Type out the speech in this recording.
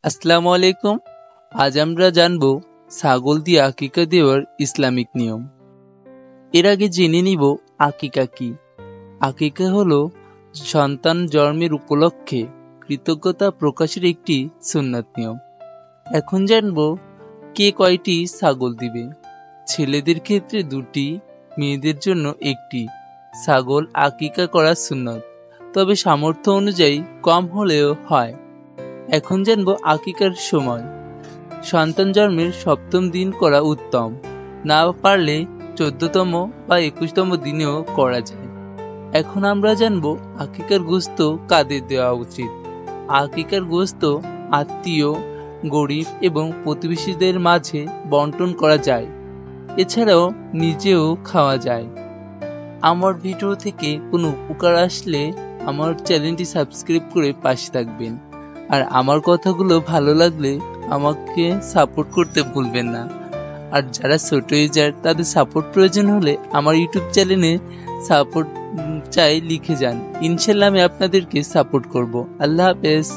আসসালামু আলাইকুম। আজ আমরা জানবো ছাগল দিয়ে আকিকা দেওয়ার ইসলামিক নিয়ম। এর আগে জেনে নিব আকিকা কি। আকিকা হলো সন্তান জন্মের উপলক্ষে কৃতজ্ঞতা প্রকাশের একটি সুন্নাত নিয়ম। এখন জানবো কে কয়টি ছাগল দিবে। ছেলেদের ক্ষেত্রে 2টি, মেয়েদের জন্য 1টি ছাগল আকিকা করা সুন্নত, তবে সামর্থ্য অনুযায়ী কম হলেও হয়। এখন জানবো আকিকার সময়। সন্তান জন্মের 7ম দিন করা উত্তম, না পারলে 14তম বা 21তম দিনেও করা যায়। এখন আমরা জানবো আকিকার গোশত কাদের দেওয়া উচিত। আকিকার গোশত আত্মীয়, গরিব এবং প্রতিবেশীদের মাঝে বন্টন করা যায়, এছাড়াও নিজেও খাওয়া যায়। আমার ভিডিও থেকে কোনো উপকার আসলে আমার চ্যানেলটি সাবস্ক্রাইব করে পাশে থাকবেন, আর আমার কথাগুলো ভালো লাগলে আমাকে সাপোর্ট করতে ভুলবেন না। আর যারা ছোট ইউজার তাদের সাপোর্ট প্রয়োজন হলে আমার ইউটিউব চ্যানেলে সাপোর্ট চাই লিখে যান, ইনশাল্লাহ আমি আপনাদেরকে সাপোর্ট করব। আল্লাহ হাফেজ।